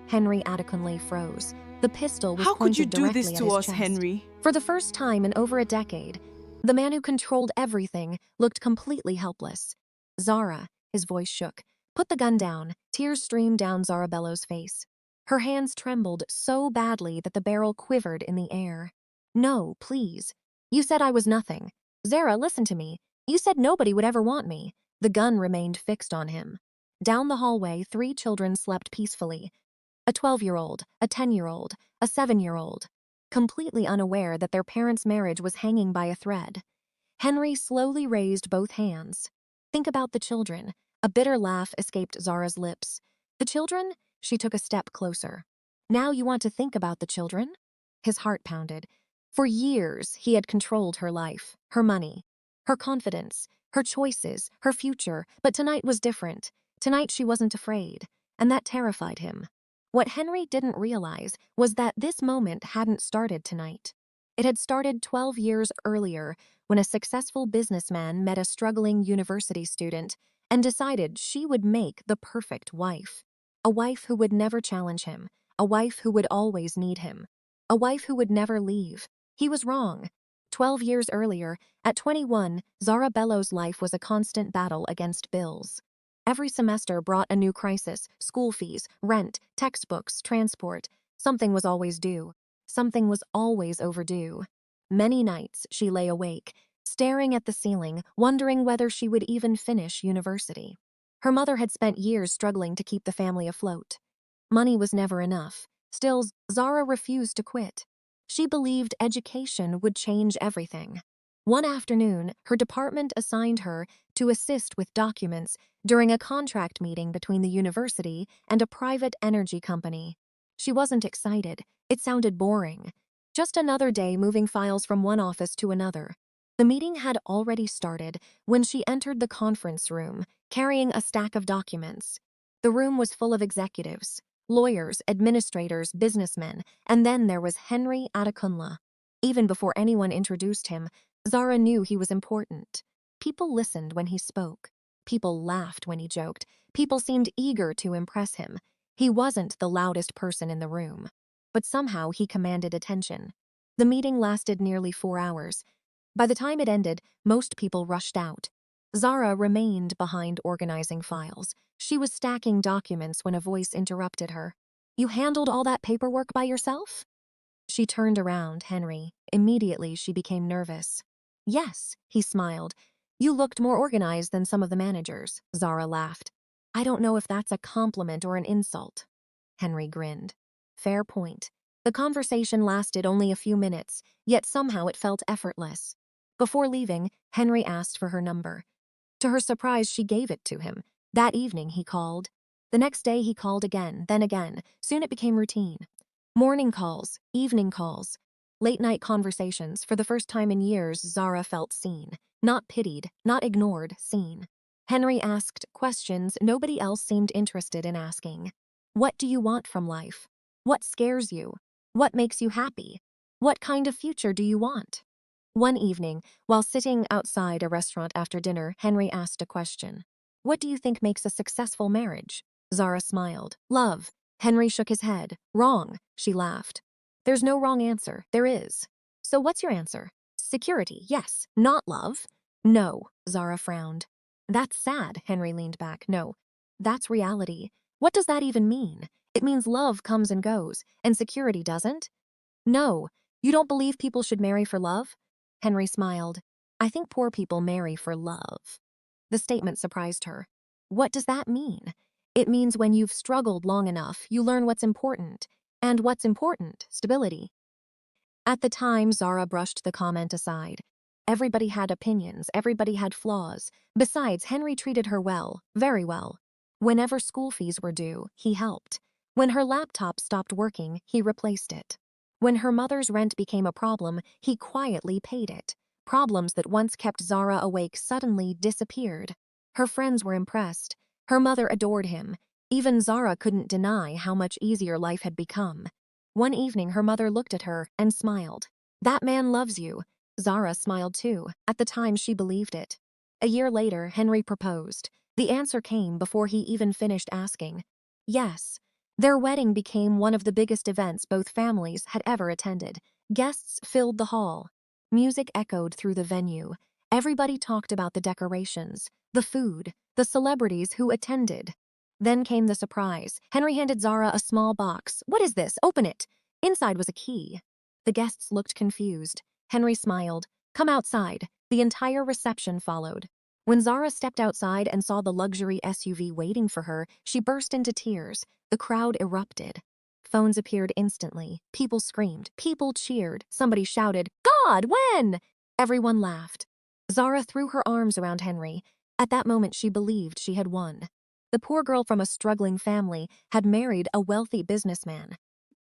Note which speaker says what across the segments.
Speaker 1: Henry Adekunle froze. The pistol was
Speaker 2: How could you
Speaker 1: pointed
Speaker 2: do
Speaker 1: directly
Speaker 2: this
Speaker 1: at
Speaker 2: to
Speaker 1: his
Speaker 2: us,
Speaker 1: chest.
Speaker 2: Henry?
Speaker 1: For the first time in over a decade, the man who controlled everything looked completely helpless. Zara, his voice shook, put the gun down. Tears streamed down Zarabello's face. Her hands trembled so badly that the barrel quivered in the air. No, please. You said I was nothing. Zara, listen to me. You said nobody would ever want me. The gun remained fixed on him. Down the hallway, 3 children slept peacefully. A 12-year-old, a 10-year-old, a 7-year-old, completely unaware that their parents' marriage was hanging by a thread. Henry slowly raised both hands. Think about the children. A bitter laugh escaped Zara's lips. The children? She took a step closer. Now you want to think about the children? His heart pounded. For years, he had controlled her life, her money, her confidence, her choices, her future, but tonight was different. Tonight she wasn't afraid, and that terrified him. What Henry didn't realize was that this moment hadn't started tonight. It had started 12 years earlier when a successful businessman met a struggling university student and decided she would make the perfect wife. A wife who would never challenge him, a wife who would always need him, a wife who would never leave. He was wrong. 12 years earlier, at 21, Zara Bello's life was a constant battle against bills. Every semester brought a new crisis: school fees, rent, textbooks, transport. Something was always due. Something was always overdue. Many nights she lay awake, staring at the ceiling, wondering whether she would even finish university. Her mother had spent years struggling to keep the family afloat. Money was never enough. Still, Zara refused to quit. She believed education would change everything. One afternoon, her department assigned her to assist with documents during a contract meeting between the university and a private energy company. She wasn't excited. It sounded boring. Just another day moving files from one office to another. The meeting had already started when she entered the conference room, carrying a stack of documents. The room was full of executives, lawyers, administrators, businessmen, and then there was Henry Adekunle. Even before anyone introduced him, Zara knew he was important. People listened when he spoke. People laughed when he joked. People seemed eager to impress him. He wasn't the loudest person in the room, but somehow he commanded attention. The meeting lasted nearly 4 hours. By the time it ended, most people rushed out. Zara remained behind organizing files. She was stacking documents when a voice interrupted her. "You handled all that paperwork by yourself?" She turned around, Henry. Immediately, she became nervous. "Yes," he smiled. "You looked more organized than some of the managers." Zara laughed. "I don't know if that's a compliment or an insult." Henry grinned. Fair point. The conversation lasted only a few minutes, yet somehow it felt effortless. Before leaving, Henry asked for her number. To her surprise, she gave it to him. That evening, he called. The next day, he called again, then again. Soon it became routine. Morning calls, evening calls, late-night conversations. For the first time in years, Zara felt seen. Not pitied, not ignored, seen. Henry asked questions nobody else seemed interested in asking. What do you want from life? What scares you? What makes you happy? What kind of future do you want? One evening, while sitting outside a restaurant after dinner, Henry asked a question. What do you think makes a successful marriage? Zara smiled. Love. Henry shook his head. Wrong. She laughed. There's no wrong answer. There is. So what's your answer? Security, yes. Not love. No. Zara frowned. That's sad. Henry leaned back. No. That's reality. What does that even mean? It means love comes and goes, and security doesn't? No. You don't believe people should marry for love? Henry smiled. I think poor people marry for love. The statement surprised her. What does that mean? It means when you've struggled long enough, you learn what's important. And what's important? Stability. At the time, Zara brushed the comment aside. Everybody had opinions, everybody had flaws. Besides, Henry treated her well, very well. Whenever school fees were due, he helped. When her laptop stopped working, he replaced it. When her mother's rent became a problem, he quietly paid it. Problems that once kept Zara awake suddenly disappeared. Her friends were impressed. Her mother adored him. Even Zara couldn't deny how much easier life had become. One evening, her mother looked at her and smiled. That man loves you. Zara smiled too. At the time, she believed it. A year later, Henry proposed. The answer came before he even finished asking. Yes. Their wedding became one of the biggest events both families had ever attended. Guests filled the hall. Music echoed through the venue. Everybody talked about the decorations, the food, the celebrities who attended. Then came the surprise. Henry handed Zara a small box. "What is this? Open it." Inside was a key. The guests looked confused. Henry smiled. "Come outside." The entire reception followed. When Zara stepped outside and saw the luxury SUV waiting for her, she burst into tears. The crowd erupted. Phones appeared instantly. People screamed. People cheered. Somebody shouted, "God, when?" Everyone laughed. Zara threw her arms around Henry. At that moment, she believed she had won. The poor girl from a struggling family had married a wealthy businessman.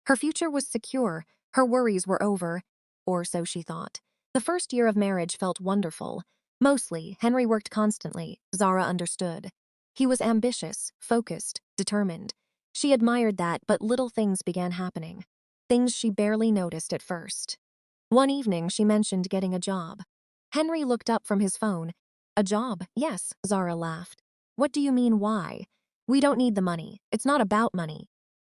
Speaker 1: Her future was secure. Her worries were over, or so she thought. The first year of marriage felt wonderful. Mostly, Henry worked constantly. Zara understood. He was ambitious, focused, determined. She admired that, but little things began happening. Things she barely noticed at first. One evening, she mentioned getting a job. Henry looked up from his phone. "A job? Yes," Zara laughed. "What do you mean, why?" "We don't need the money. It's not about money."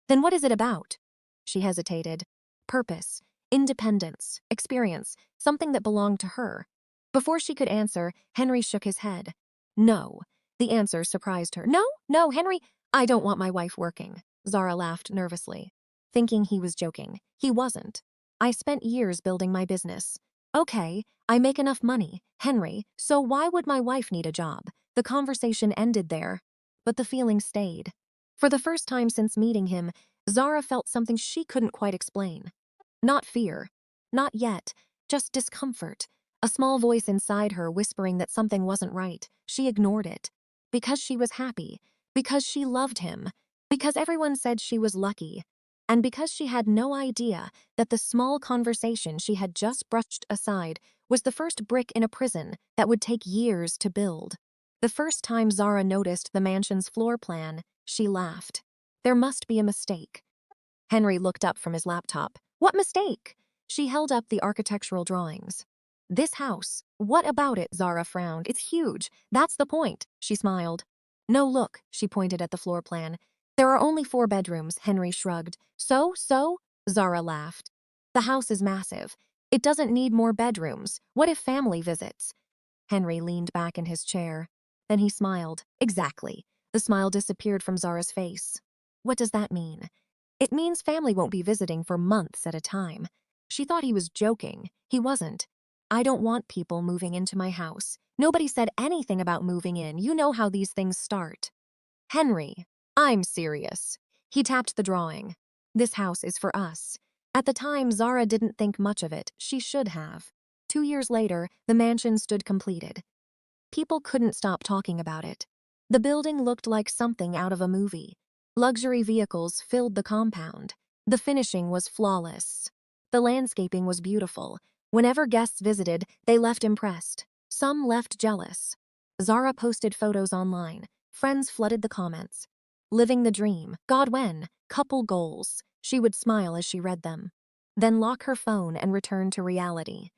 Speaker 1: "Then what is it about?" She hesitated. Purpose, independence, experience, something that belonged to her. Before she could answer, Henry shook his head. "No." The answer surprised her. "No, no, Henry, I don't want my wife working." Zara laughed nervously, thinking he was joking. He wasn't. "I spent years building my business." "Okay, I make enough money, Henry, so why would my wife need a job?" The conversation ended there, but the feeling stayed. For the first time since meeting him, Zara felt something she couldn't quite explain. Not fear. Not yet. Just discomfort. A small voice inside her whispering that something wasn't right. She ignored it. Because she was happy. Because she loved him. Because everyone said she was lucky. And because she had no idea that the small conversation she had just brushed aside was the first brick in a prison that would take years to build. The first time Zara noticed the mansion's floor plan, she laughed. There must be a mistake. Henry looked up from his laptop. "What mistake?" She held up the architectural drawings. "This house. What about it?" Zara frowned. "It's huge. That's the point." She smiled. "No, look." She pointed at the floor plan. "There are only 4 bedrooms," Henry shrugged. So? Zara laughed. "The house is massive. It doesn't need more bedrooms. What if family visits?" Henry leaned back in his chair. Then he smiled. "Exactly." The smile disappeared from Zara's face. "What does that mean?" "It means family won't be visiting for months at a time." She thought he was joking. He wasn't. "I don't want people moving into my house. Nobody said anything about moving in. You know how these things start." "Henry, I'm serious." He tapped the drawing. "This house is for us." At the time, Zara didn't think much of it. She should have. 2 years later, the mansion stood completed. People couldn't stop talking about it. The building looked like something out of a movie. Luxury vehicles filled the compound. The finishing was flawless. The landscaping was beautiful. Whenever guests visited, they left impressed. Some left jealous. Zara posted photos online. Friends flooded the comments. "Living the dream. God, when? Couple goals." She would smile as she read them. Then lock her phone and return to reality.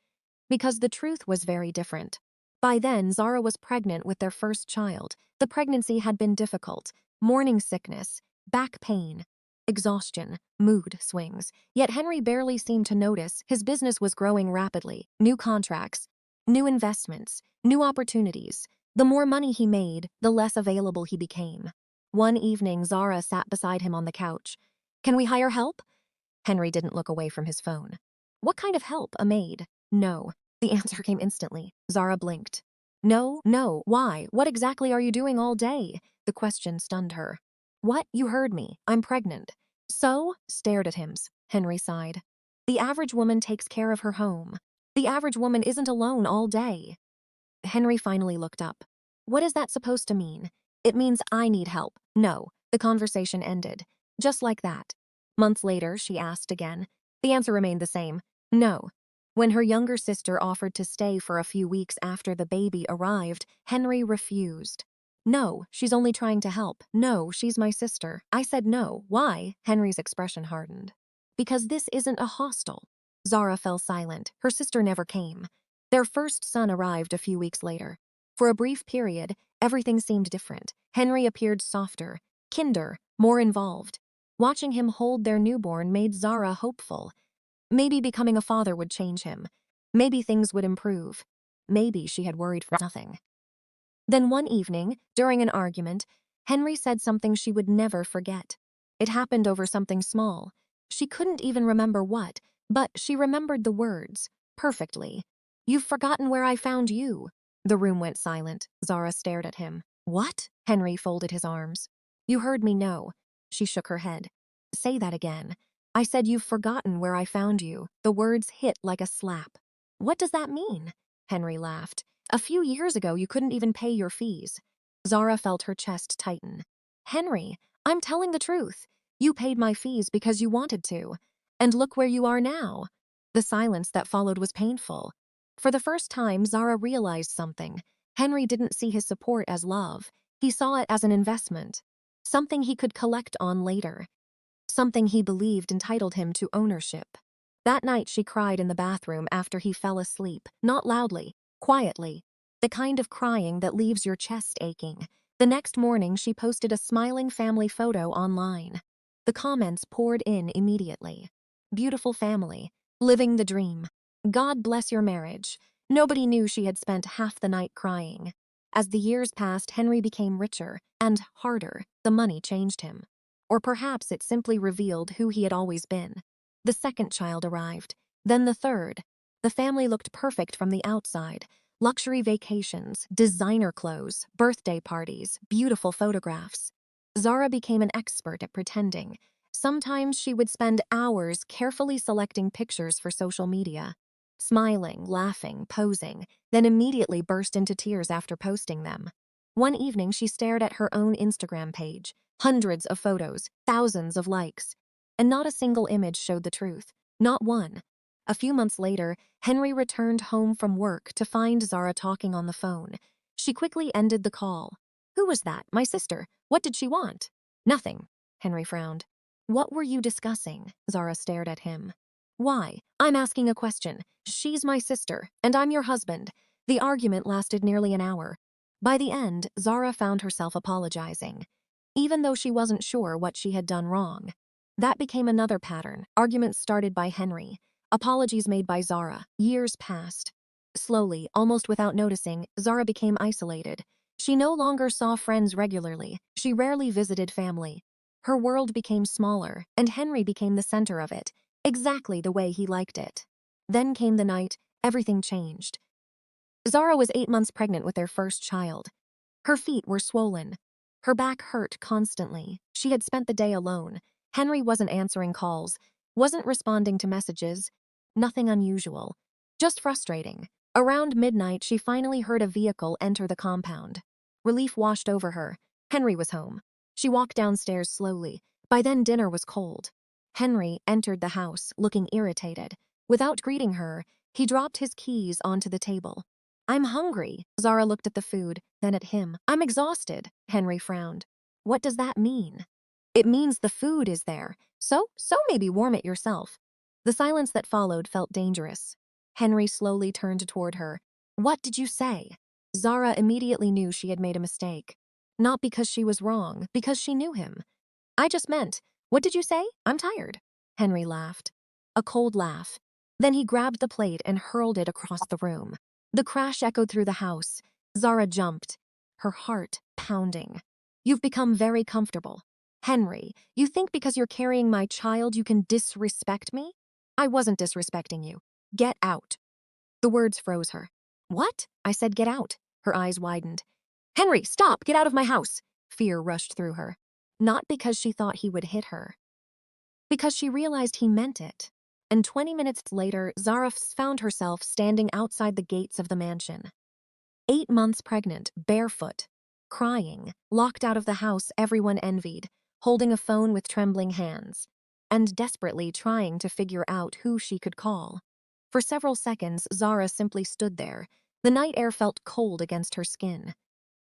Speaker 1: Because the truth was very different. By then, Zara was pregnant with their first child. The pregnancy had been difficult. Morning sickness, back pain, exhaustion, mood swings. Yet Henry barely seemed to notice. His business was growing rapidly. New contracts, new investments, new opportunities. The more money he made, the less available he became. One evening, Zara sat beside him on the couch. "Can we hire help?" Henry didn't look away from his phone. "What kind of help? A maid?" "No." The answer came instantly. Zara blinked. "No, no, why? What exactly are you doing all day?" The question stunned her. "What? You heard me. I'm pregnant." "So?" Stared at him. Henry sighed. "The average woman takes care of her home. The average woman isn't alone all day." Henry finally looked up. "What is that supposed to mean?" "It means I need help." "No." The conversation ended. Just like that. Months later, she asked again. The answer remained the same. "No." When her younger sister offered to stay for a few weeks after the baby arrived, Henry refused. "No, she's only trying to help. No, she's my sister." "I said no. Why?" Henry's expression hardened. "Because this isn't a hostel." Zara fell silent. Her sister never came. Their first son arrived a few weeks later. For a brief period, everything seemed different. Henry appeared softer, kinder, more involved. Watching him hold their newborn made Zara hopeful. Maybe becoming a father would change him. Maybe things would improve. Maybe she had worried for nothing. Then one evening, during an argument, Henry said something she would never forget. It happened over something small. She couldn't even remember what, but she remembered the words perfectly. "You've forgotten where I found you." The room went silent. Zara stared at him. "What?" Henry folded his arms. "You heard me, no." She shook her head. "Say that again." "I said you've forgotten where I found you." The words hit like a slap. "What does that mean?" Henry laughed. "A few years ago, you couldn't even pay your fees." Zara felt her chest tighten. "Henry, I'm telling the truth. You paid my fees because you wanted to. And look where you are now." The silence that followed was painful. For the first time, Zara realized something. Henry didn't see his support as love. He saw it as an investment. Something he could collect on later. Something he believed entitled him to ownership. That night she cried in the bathroom after he fell asleep, not loudly, quietly, the kind of crying that leaves your chest aching. The next morning she posted a smiling family photo online. The comments poured in immediately. "Beautiful family. Living the dream. God bless your marriage." Nobody knew she had spent half the night crying. As the years passed, Henry became richer and harder. The money changed him. Or perhaps it simply revealed who he had always been. The second child arrived, then the third. The family looked perfect from the outside. Luxury vacations, designer clothes, birthday parties, beautiful photographs. Zara became an expert at pretending. Sometimes she would spend hours carefully selecting pictures for social media, smiling, laughing, posing, then immediately burst into tears after posting them. One evening she stared at her own Instagram page. Hundreds of photos, thousands of likes. And not a single image showed the truth. Not one. A few months later, Henry returned home from work to find Zara talking on the phone. She quickly ended the call. "Who was that? My sister. What did she want?" "Nothing," Henry frowned. "What were you discussing?" Zara stared at him. "Why? I'm asking a question. She's my sister, and I'm your husband." The argument lasted nearly an hour. By the end, Zara found herself apologizing, even though she wasn't sure what she had done wrong. That became another pattern. Arguments started by Henry. Apologies made by Zara. Years passed. Slowly, almost without noticing, Zara became isolated. She no longer saw friends regularly. She rarely visited family. Her world became smaller, and Henry became the center of it, exactly the way he liked it. Then came the night everything changed. Zara was 8 months pregnant with their first child. Her feet were swollen. Her back hurt constantly. She had spent the day alone. Henry wasn't answering calls, wasn't responding to messages. Nothing unusual. Just frustrating. Around midnight, she finally heard a vehicle enter the compound. Relief washed over her. Henry was home. She walked downstairs slowly. By then, dinner was cold. Henry entered the house, looking irritated. Without greeting her, he dropped his keys onto the table. "I'm hungry." Zara looked at the food, then at him. "I'm exhausted." Henry frowned. "What does that mean?" "It means the food is there. So maybe warm it yourself." The silence that followed felt dangerous. Henry slowly turned toward her. "What did you say?" Zara immediately knew she had made a mistake. Not because she was wrong, because she knew him. "I just meant, what did you say? I'm tired." Henry laughed. A cold laugh. Then he grabbed the plate and hurled it across the room. The crash echoed through the house. Zara jumped, her heart pounding. "You've become very comfortable. Henry, you think because you're carrying my child you can disrespect me?" "I wasn't disrespecting you. Get out." The words froze her. "What?" "I said get out." Her eyes widened. "Henry, stop! Get out of my house!" Fear rushed through her. Not because she thought he would hit her, because she realized he meant it. And 20 minutes later, Zara found herself standing outside the gates of the mansion. 8 months pregnant, barefoot, crying, locked out of the house everyone envied, holding a phone with trembling hands, and desperately trying to figure out who she could call. For several seconds, Zara simply stood there. The night air felt cold against her skin.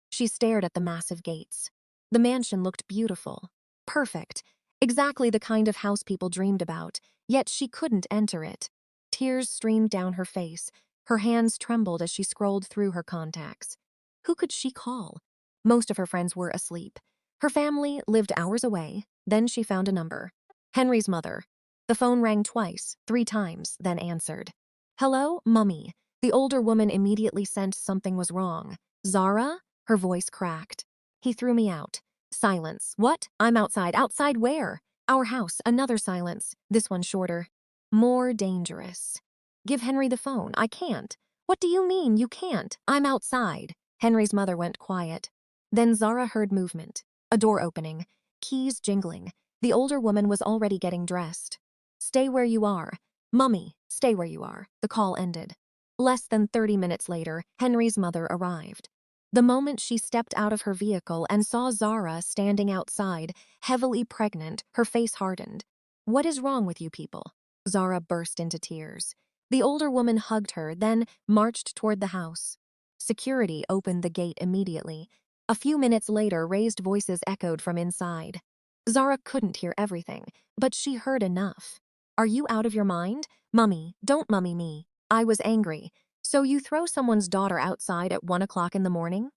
Speaker 1: She stared at the massive gates. The mansion looked beautiful, perfect, exactly the kind of house people dreamed about, yet she couldn't enter it. Tears streamed down her face. Her hands trembled as she scrolled through her contacts. Who could she call? Most of her friends were asleep. Her family lived hours away. Then she found a number. Henry's mother. The phone rang twice, 3 times, then answered. Hello, Mummy. The older woman immediately sensed something was wrong. Zara? Her voice cracked. He threw me out. Silence. What? I'm outside. Outside where? Our house. Another silence. This one shorter. More dangerous. Give Henry the phone. I can't. What do you mean you can't? I'm outside. Henry's mother went quiet. Then Zara heard movement. A door opening. Keys jingling. The older woman was already getting dressed. Stay where you are. Mummy, stay where you are. The call ended. Less than 30 minutes later, Henry's mother arrived. The moment she stepped out of her vehicle and saw Zara standing outside, heavily pregnant, her face hardened. What is wrong with you people? Zara burst into tears. The older woman hugged her, then marched toward the house. Security opened the gate immediately. A few minutes later, raised voices echoed from inside. Zara couldn't hear everything, but she heard enough. Are you out of your mind? Mummy, don't mummy me. I was angry. So you throw someone's daughter outside at 1 o'clock in the morning?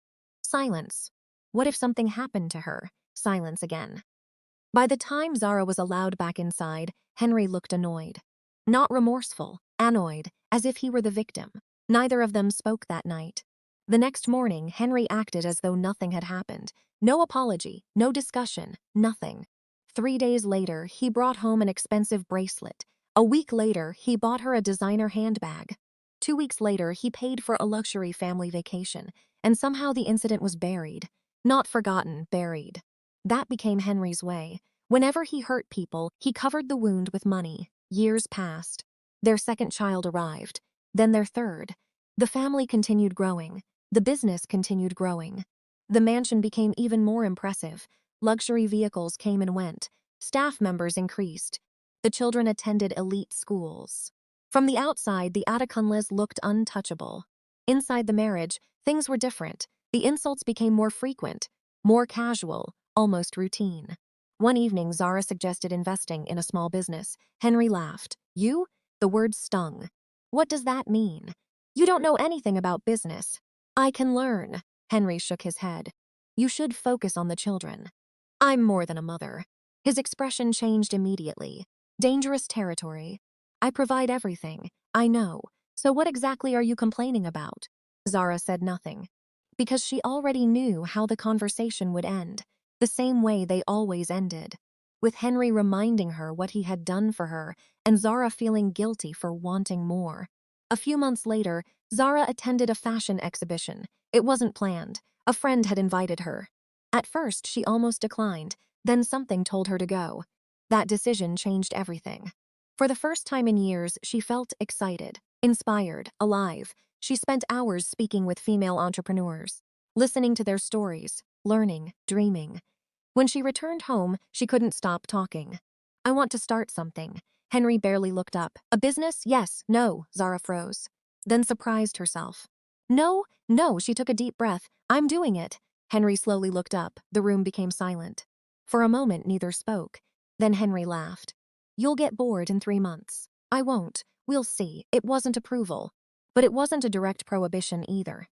Speaker 1: Silence. What if something happened to her? Silence again. By the time Zara was allowed back inside, Henry looked annoyed. Not remorseful, annoyed, as if he were the victim. Neither of them spoke that night. The next morning, Henry acted as though nothing had happened. No apology, no discussion, nothing. 3 days later, he brought home an expensive bracelet. A week later, he bought her a designer handbag. 2 weeks later, he paid for a luxury family vacation, and somehow the incident was buried. Not forgotten, buried. That became Henry's way. Whenever he hurt people, he covered the wound with money. Years passed. Their second child arrived. Then their third. The family continued growing. The business continued growing. The mansion became even more impressive. Luxury vehicles came and went. Staff members increased. The children attended elite schools. From the outside, the Adekunles looked untouchable. Inside the marriage, things were different. The insults became more frequent, more casual, almost routine. One evening, Zara suggested investing in a small business. Henry laughed. You? The word stung. What does that mean? You don't know anything about business. I can learn. Henry shook his head. You should focus on the children. I'm more than a mother. His expression changed immediately. Dangerous territory. I provide everything. I know. So what exactly are you complaining about? Zara said nothing. Because she already knew how the conversation would end. The same way they always ended. With Henry reminding her what he had done for her, and Zara feeling guilty for wanting more. A few months later, Zara attended a fashion exhibition. It wasn't planned. A friend had invited her. At first, she almost declined. Then something told her to go. That decision changed everything. For the first time in years, she felt excited, inspired, alive. She spent hours speaking with female entrepreneurs, listening to their stories, learning, dreaming. When she returned home, she couldn't stop talking. I want to start something. Henry barely looked up. A business? Yes, no, Zara froze. Then surprised herself. No, she took a deep breath. I'm doing it. Henry slowly looked up. The room became silent. For a moment, neither spoke. Then Henry laughed. You'll get bored in 3 months. I won't. We'll see. It wasn't approval. But it wasn't a direct prohibition either.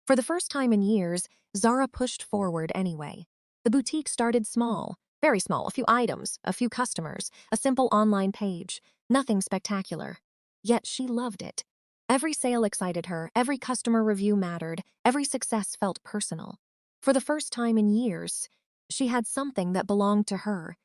Speaker 1: For the first time in years, Zara pushed forward anyway. The boutique started small, very small, a few items, a few customers, a simple online page, nothing spectacular. Yet she loved it. Every sale excited her, every customer review mattered, every success felt personal. For the first time in years, she had something that belonged to her,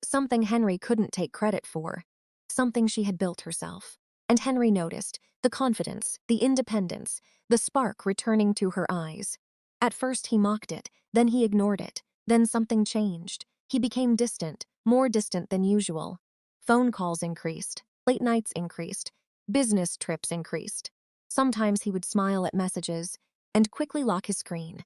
Speaker 1: something Henry couldn't take credit for, something she had built herself. And Henry noticed the confidence, the independence, the spark returning to her eyes. At first he mocked it, then he ignored it, then something changed. He became distant, more distant than usual. Phone calls increased, late nights increased, business trips increased. Sometimes he would smile at messages and quickly lock his screen.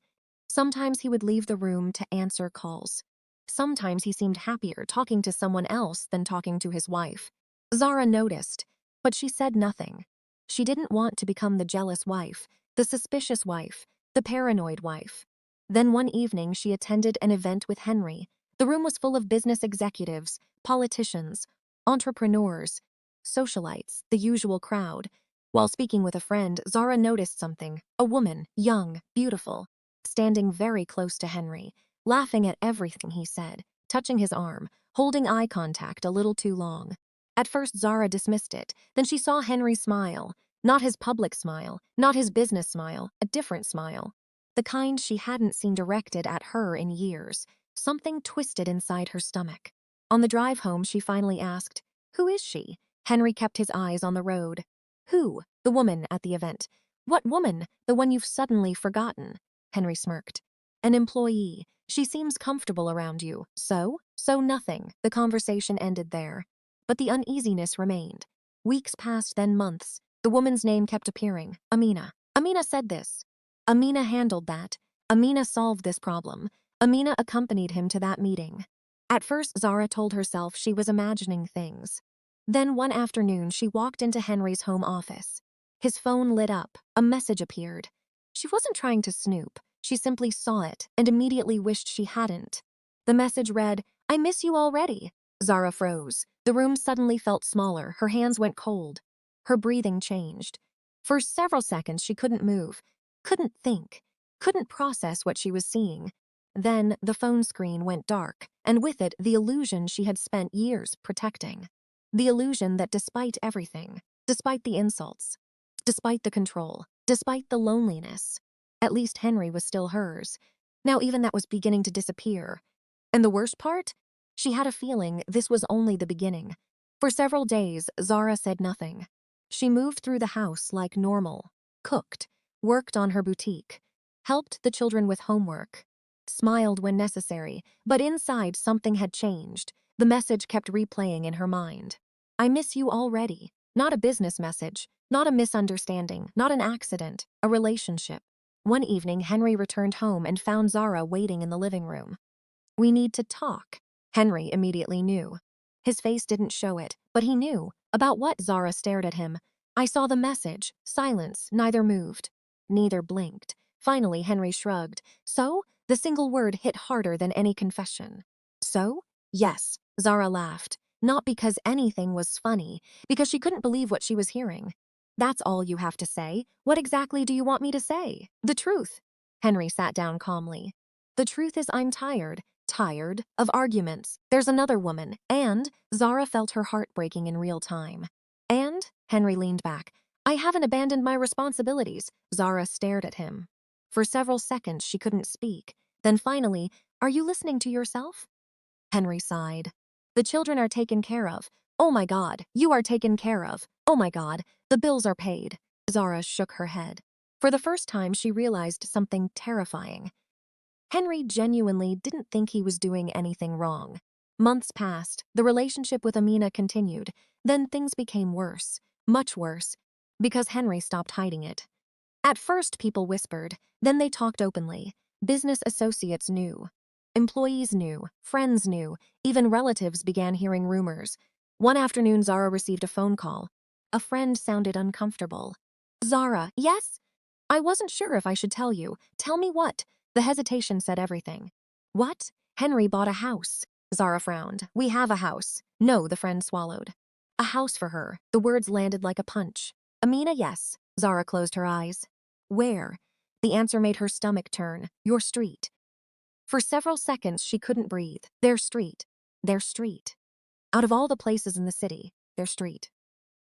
Speaker 1: Sometimes he would leave the room to answer calls. Sometimes he seemed happier talking to someone else than talking to his wife. Zara noticed, but she said nothing. She didn't want to become the jealous wife, the suspicious wife, the paranoid wife. Then one evening she attended an event with Henry. The room was full of business executives, politicians, entrepreneurs, socialites, the usual crowd. While speaking with a friend, Zara noticed something, a woman, young, beautiful, standing very close to Henry, laughing at everything he said, touching his arm, holding eye contact a little too long. At first, Zara dismissed it. Then she saw Henry smile. Not his public smile, not his business smile, a different smile. The kind she hadn't seen directed at her in years. Something twisted inside her stomach. On the drive home, she finally asked, "Who is she?" Henry kept his eyes on the road. "Who?" "The woman at the event." "What woman? The one you've suddenly forgotten?" Henry smirked. "An employee. She seems comfortable around you. So? So nothing." The conversation ended there. But the uneasiness remained. Weeks passed, then months. The woman's name kept appearing. Amina. Amina said this. Amina handled that. Amina solved this problem. Amina accompanied him to that meeting. At first, Zara told herself she was imagining things. Then one afternoon, she walked into Henry's home office. His phone lit up. A message appeared. She wasn't trying to snoop. She simply saw it and immediately wished she hadn't. The message read, "I miss you already." Zara froze. The room suddenly felt smaller. Her hands went cold. Her breathing changed. For several seconds, she couldn't move, couldn't think, couldn't process what she was seeing. Then the phone screen went dark, and with it, the illusion she had spent years protecting. The illusion that despite everything, despite the insults, despite the control, despite the loneliness, at least Henry was still hers. Now even that was beginning to disappear. And the worst part? She had a feeling this was only the beginning. For several days, Zara said nothing. She moved through the house like normal, cooked, worked on her boutique, helped the children with homework, smiled when necessary, but inside something had changed. The message kept replaying in her mind. "I miss you already." Not a business message, not a misunderstanding, not an accident, a relationship. One evening, Henry returned home and found Zara waiting in the living room. "We need to talk." Henry immediately knew. His face didn't show it, but he knew. About what? Zara stared at him. "I saw the message." Silence. Neither moved. Neither blinked. Finally, Henry shrugged. "So?" The single word hit harder than any confession. "So?" "Yes." Zara laughed. Not because anything was funny, because she couldn't believe what she was hearing. "That's all you have to say? What exactly do you want me to say?" "The truth." Henry sat down calmly. "The truth is I'm tired. Tired of arguments. There's another woman, and," Zara felt her heart breaking in real time. "And?" Henry leaned back. "I haven't abandoned my responsibilities." Zara stared at him. For several seconds, she couldn't speak. Then finally, "Are you listening to yourself?" Henry sighed. "The children are taken care of." "Oh my God, you are taken care of." "Oh my God, the bills are paid." Zara shook her head. For the first time, she realized something terrifying. Henry genuinely didn't think he was doing anything wrong. Months passed, the relationship with Amina continued, then things became worse, much worse, because Henry stopped hiding it. At first, people whispered, then they talked openly. Business associates knew. Employees knew, friends knew, even relatives began hearing rumors. One afternoon, Zara received a phone call. A friend sounded uncomfortable. "Zara, yes?" "I wasn't sure if I should tell you." "Tell me what?" The hesitation said everything. "What?" "Henry bought a house." Zara frowned. "We have a house." "No," the friend swallowed. "A house for her." The words landed like a punch. "Amina, yes." Zara closed her eyes. "Where?" The answer made her stomach turn. "Your street." For several seconds, she couldn't breathe. Their street. Their street. Out of all the places in the city, their street.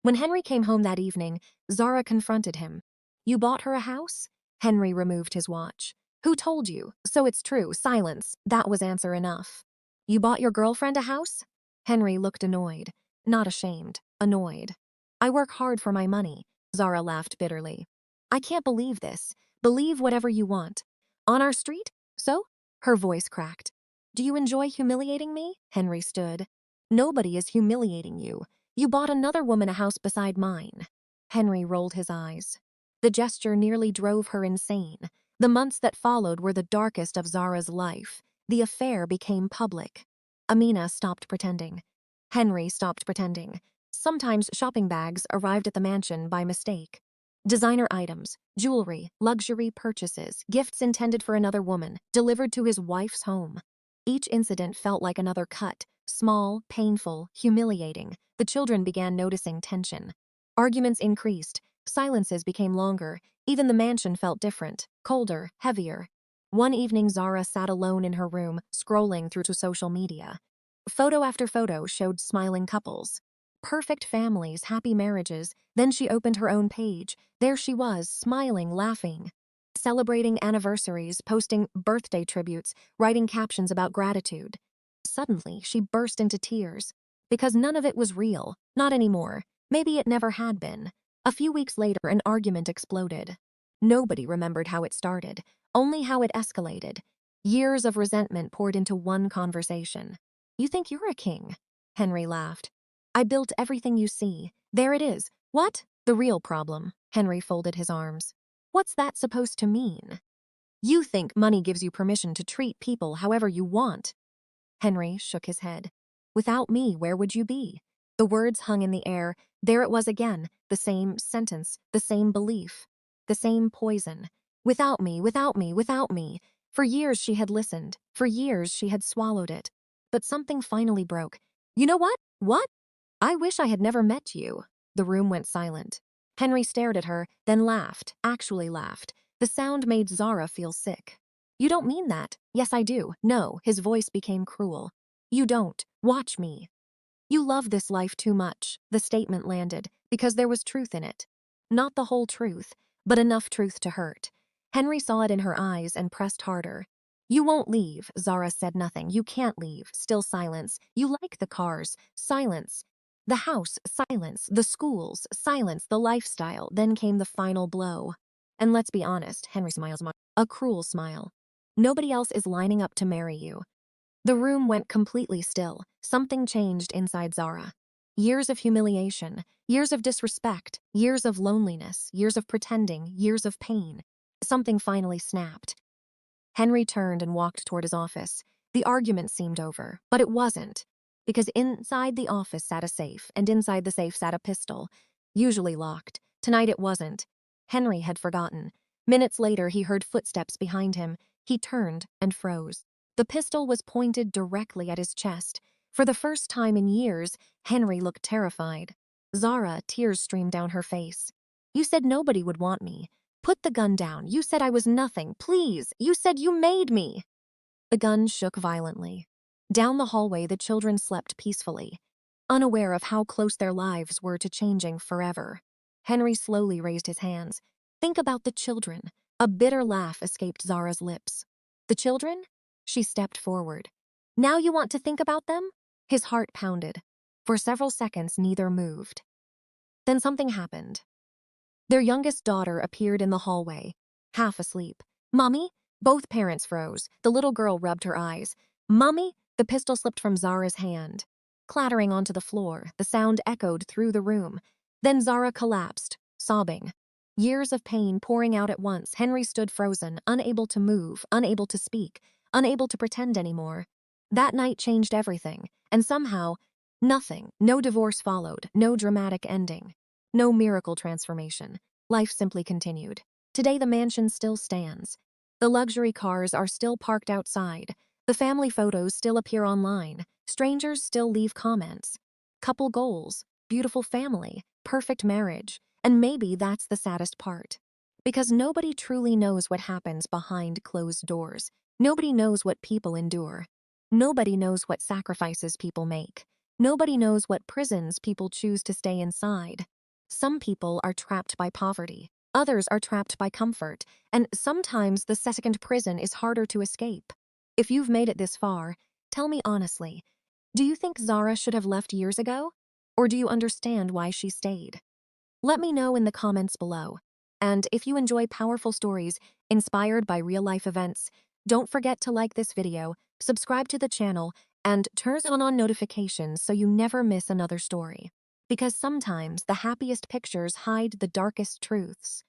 Speaker 1: When Henry came home that evening, Zara confronted him. "You bought her a house?" Henry removed his watch. "Who told you?" "So it's true." Silence. That was answer enough. "You bought your girlfriend a house?" Henry looked annoyed. Not ashamed. Annoyed. "I work hard for my money." Zara laughed bitterly. "I can't believe this." "Believe whatever you want." "On our street?" "So?" Her voice cracked. "Do you enjoy humiliating me?" Henry stood. "Nobody is humiliating you. You bought another woman a house beside mine." Henry rolled his eyes. The gesture nearly drove her insane. The months that followed were the darkest of Zara's life. The affair became public. Amina stopped pretending. Henry stopped pretending. Sometimes shopping bags arrived at the mansion by mistake. Designer items, jewelry, luxury purchases, gifts intended for another woman, delivered to his wife's home. Each incident felt like another cut, small, painful, humiliating. The children began noticing tension. Arguments increased. Silences became longer. Even the mansion felt different, colder, heavier. One evening, Zara sat alone in her room, scrolling through to social media. Photo after photo showed smiling couples. Perfect families, happy marriages. Then she opened her own page. There she was, smiling, laughing, celebrating anniversaries, posting birthday tributes, writing captions about gratitude. Suddenly, she burst into tears. Because none of it was real. Not anymore. Maybe it never had been. A few weeks later, an argument exploded. Nobody remembered how it started, only how it escalated. Years of resentment poured into one conversation. "You think you're a king?" Henry laughed. "I built everything you see. There it is." "What?" "The real problem." Henry folded his arms. "What's that supposed to mean?" "You think money gives you permission to treat people however you want." Henry shook his head. "Without me, where would you be?" The words hung in the air. There it was again, the same sentence, the same belief, the same poison. Without me, without me, without me. For years she had listened. For years she had swallowed it. But something finally broke. "You know what?" "What?" "I wish I had never met you." The room went silent. Henry stared at her, then laughed, actually laughed. The sound made Zara feel sick. "You don't mean that." "Yes, I do." "No." His voice became cruel. "You don't. Watch me." "You love this life too much." The statement landed, because there was truth in it. Not the whole truth, but enough truth to hurt. Henry saw it in her eyes and pressed harder. "You won't leave." Zara said nothing. "You can't leave." Still silence. "You like the cars." Silence. The house. Silence. The schools. Silence. The lifestyle. Then came the final blow. "And let's be honest," Henry smiles, a cruel smile. "Nobody else is lining up to marry you." The room went completely still. Something changed inside Zara. Years of humiliation, years of disrespect, years of loneliness, years of pretending, years of pain. Something finally snapped. Henry turned and walked toward his office. The argument seemed over, but it wasn't. Because inside the office sat a safe, and inside the safe sat a pistol. Usually locked. Tonight it wasn't. Henry had forgotten. Minutes later, he heard footsteps behind him. He turned and froze. The pistol was pointed directly at his chest. For the first time in years, Henry looked terrified. Zara, tears streamed down her face. "You said nobody would want me. Put the gun down. You said I was nothing. Please. You said you made me." The gun shook violently. Down the hallway, the children slept peacefully, unaware of how close their lives were to changing forever. Henry slowly raised his hands. "Think about the children." A bitter laugh escaped Zara's lips. "The children?" She stepped forward. "Now you want to think about them?" His heart pounded. For several seconds, neither moved. Then something happened. Their youngest daughter appeared in the hallway, half asleep. "Mommy?" Both parents froze. The little girl rubbed her eyes. "Mommy?" The pistol slipped from Zara's hand. Clattering onto the floor, the sound echoed through the room. Then Zara collapsed, sobbing. Years of pain pouring out at once, Henry stood frozen, unable to move, unable to speak, unable to pretend anymore. That night changed everything, and somehow, nothing, no divorce followed, no dramatic ending. No miracle transformation. Life simply continued. Today the mansion still stands. The luxury cars are still parked outside. The family photos still appear online. Strangers still leave comments. Couple goals, beautiful family, perfect marriage. And maybe that's the saddest part. Because nobody truly knows what happens behind closed doors. Nobody knows what people endure. Nobody knows what sacrifices people make. Nobody knows what prisons people choose to stay inside. Some people are trapped by poverty, others are trapped by comfort, and sometimes the second prison is harder to escape. If you've made it this far, tell me honestly, do you think Zara should have left years ago? Or do you understand why she stayed? Let me know in the comments below. And if you enjoy powerful stories inspired by real-life events, don't forget to like this video, subscribe to the channel, and turn on notifications so you never miss another story. Because sometimes the happiest pictures hide the darkest truths.